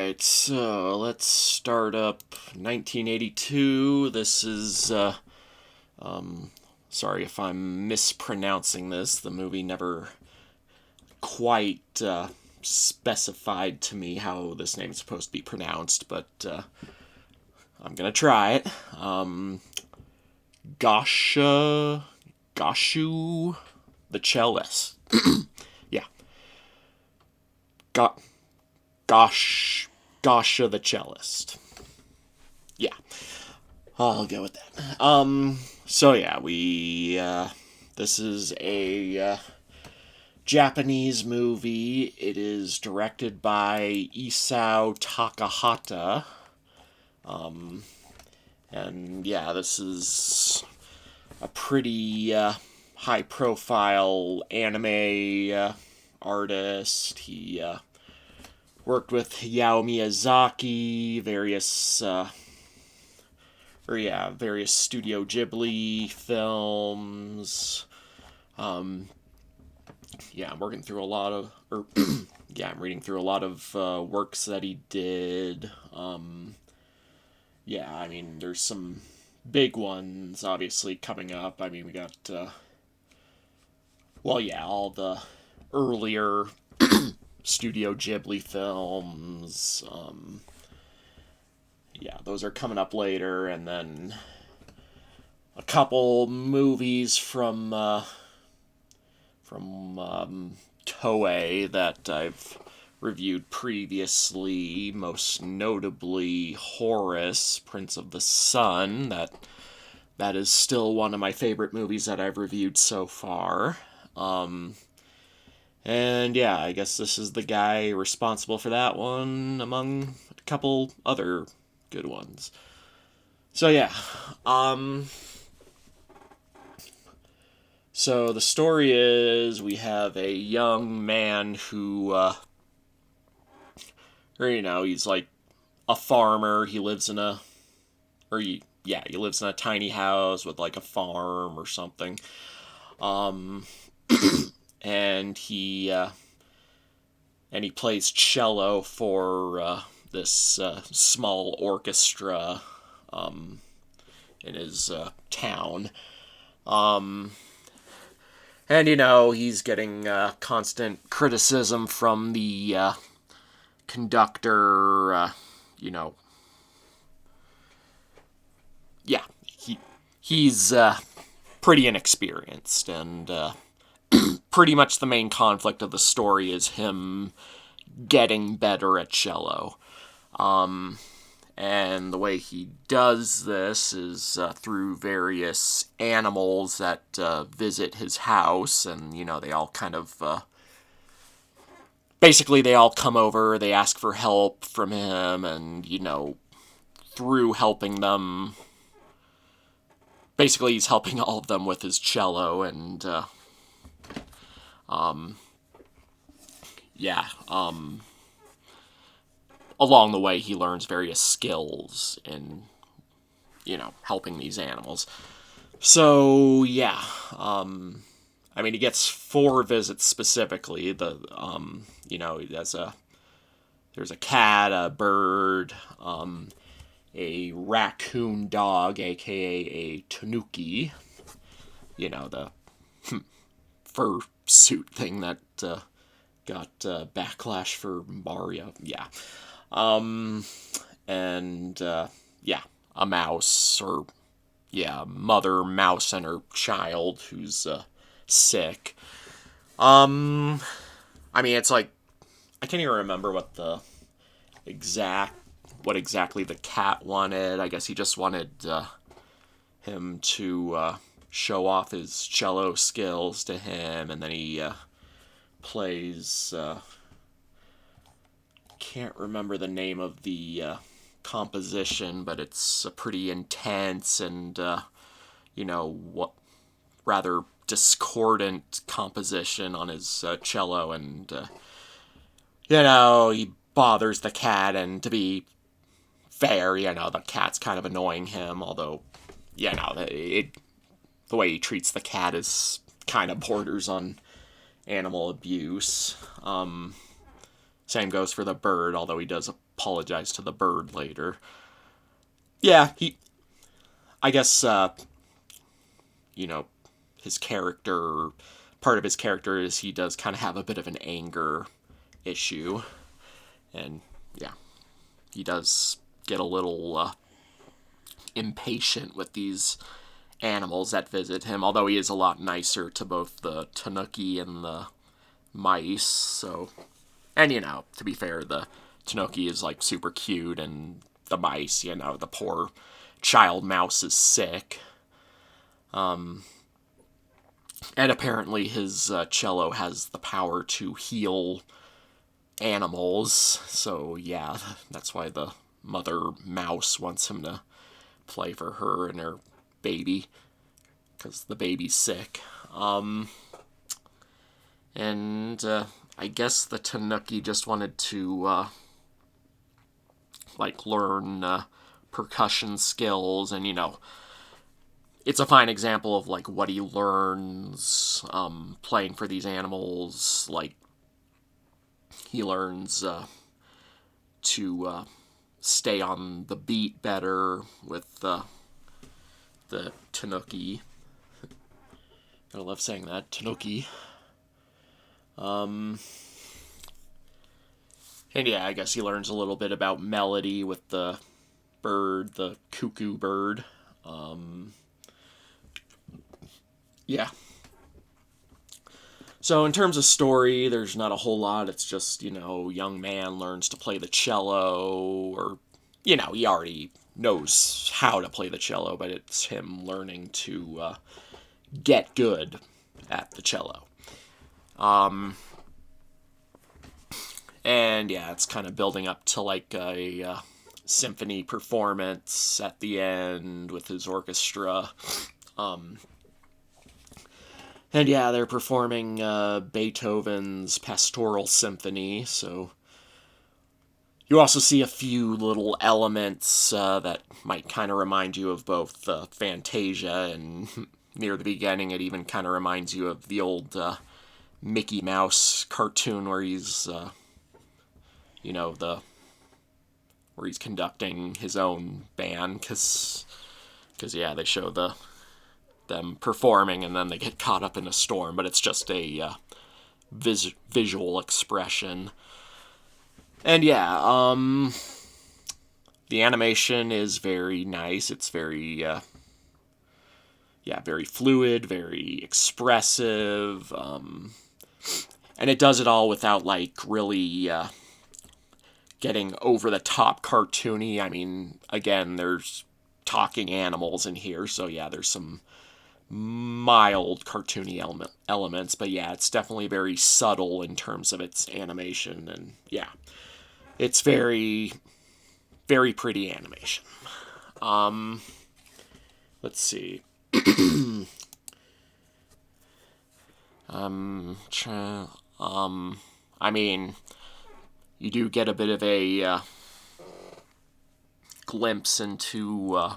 Alright, so let's start up 1982. This is, sorry if I'm mispronouncing this. The movie never quite specified to me how this name is supposed to be pronounced, but I'm gonna try it. Gauche, Gauche, the Cellist. Yeah. Ga- Gauche the Cellist. Yeah, I'll go with that. So yeah, this is a Japanese movie. It is directed by Isao Takahata. And yeah, this is a pretty high profile anime artist. He worked with Hayao Miyazaki, various Studio Ghibli films. I'm working through a lot of, I'm reading through a lot of works that he did. There's some big ones obviously coming up. I mean, we got, all the earlier Studio Ghibli films. Those are coming up later, and then a couple movies from Toei that I've reviewed previously, most notably Horus, Prince of the Sun. That is still one of my favorite movies that I've reviewed so far. And yeah, I guess this is the guy responsible for that one, among a couple other good ones. So yeah, so the story is we have a young man who, he's like a farmer. He lives in he lives in a tiny house with like a farm or something. And he plays cello for this small orchestra in his town. And he's getting constant criticism from the conductor. He's pretty inexperienced, and pretty much the main conflict of the story is him getting better at cello. And the way he does this is through various animals that visit his house, and they all kind of basically they all come over, they ask for help from him, and through helping them, basically he's helping all of them with his cello, and along the way he learns various skills in helping these animals. So yeah, he gets 4 visits specifically. There's a cat, a bird, a raccoon dog, aka a tanuki. The fur suit thing that got backlash for Mario. Yeah. A mouse, or mother mouse and her child who's sick. It's like I can't even remember what exactly the cat wanted. I guess he just wanted him to show off his cello skills to him, and then he plays. Can't remember the name of the composition, but it's a pretty intense and rather discordant composition on his cello, and he bothers the cat, and to be fair, the cat's kind of annoying him, although the way he treats the cat is kind of borders on animal abuse. Same goes for the bird, although he does apologize to the bird later. Yeah, I guess, you know, his character, part of his character is he does kind of have a bit of an anger issue. And, yeah, he does get a little impatient with these animals that visit him, although he is a lot nicer to both the tanuki and the mice, so... And, to be fair, the tanuki is, like, super cute, and the mice, the poor child mouse is sick. And apparently his cello has the power to heal animals, so, yeah, that's why the mother mouse wants him to play for her and her baby, because the baby's sick. And I guess the tanuki just wanted to learn percussion skills, and it's a fine example of what he learns playing for these animals. Like, he learns to stay on the beat better with the tanuki. I love saying that, tanuki. And yeah, I guess he learns a little bit about melody with the bird, the cuckoo bird. Yeah. So in terms of story, there's not a whole lot. It's just, young man learns to play the cello, or, he already knows how to play the cello, but it's him learning to get good at the cello. And yeah, it's kind of building up to a symphony performance at the end with his orchestra. And yeah, they're performing Beethoven's Pastoral Symphony, so you also see a few little elements that might kind of remind you of both Fantasia, and near the beginning it even kind of reminds you of the old Mickey Mouse cartoon where he's, where he's conducting his own band, because yeah, they show them performing and then they get caught up in a storm, but it's just a visual expression. And yeah, the animation is very nice. It's very, very fluid, very expressive, and it does it all without, really, getting over-the-top cartoony. I mean, again, there's talking animals in here, so yeah, there's some mild cartoony elements, but yeah, it's definitely very subtle in terms of its animation, and yeah, it's very, very pretty animation. Let's see. I mean, you do get a bit of a glimpse into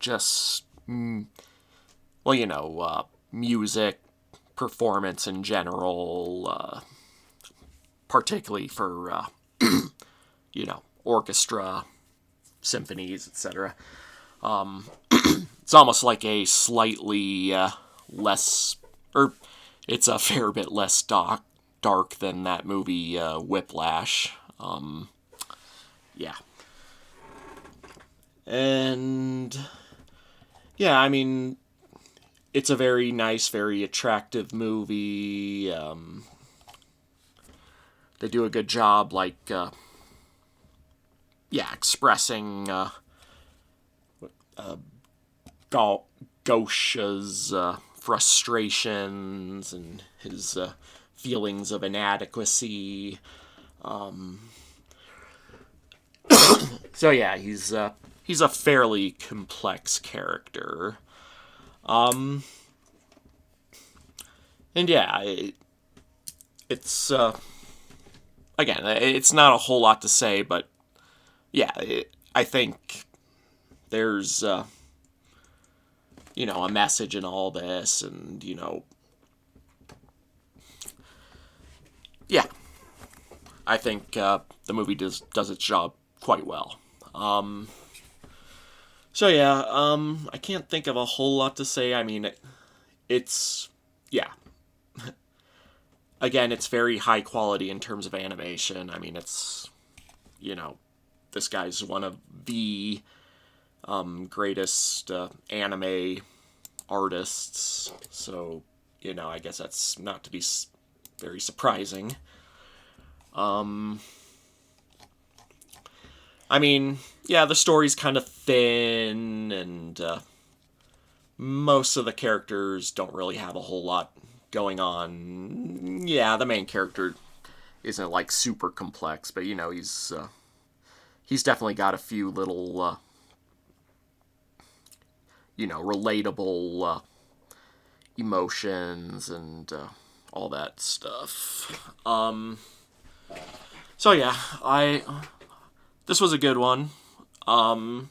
just, music, performance in general, particularly for, orchestra, symphonies, etc. It's almost like a slightly less, or it's a fair bit less dark than that movie Whiplash. Yeah. And yeah, I mean, it's a very nice, very attractive movie. They do a good job, expressing Gauche's frustrations and his feelings of inadequacy. So yeah, he's a fairly complex character. And yeah, it's again, it's not a whole lot to say, but yeah, I think there's a message in all this, and yeah. I think the movie does its job quite well. So yeah, I can't think of a whole lot to say. I mean, it's yeah. Again, it's very high quality in terms of animation. I mean, it's you know, this guy's one of the greatest anime artists. So I guess that's not to be very surprising. I mean, yeah, the story's kind of thin, and most of the characters don't really have a whole lot going on. Yeah, the main character isn't like super complex, but he's definitely got a few little relatable emotions and all that stuff. So yeah, I this was a good one. Um,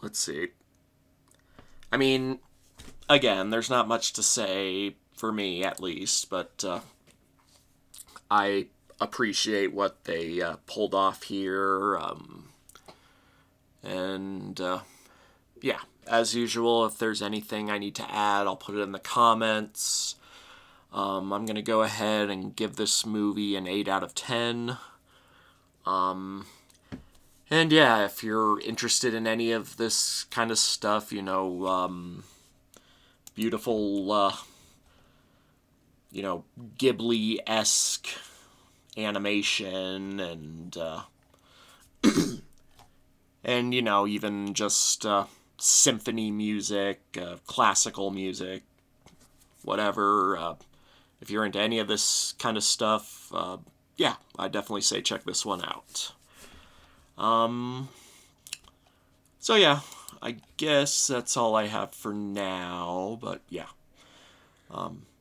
let's see. I mean, again, there's not much to say for me, at least, but I appreciate what they pulled off here. And yeah, as usual, if there's anything I need to add, I'll put it in the comments. I'm going to go ahead and give this movie an 8 out of 10. And yeah, if you're interested in any of this kind of stuff, beautiful, Ghibli-esque animation and even just symphony music, classical music, whatever. If you're into any of this kind of stuff, yeah, I definitely say check this one out. So yeah, I guess that's all I have for now. But yeah,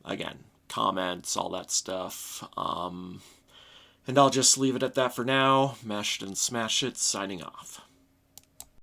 again, comments, all that stuff. And I'll just leave it at that for now. Mash it and smash it, signing off.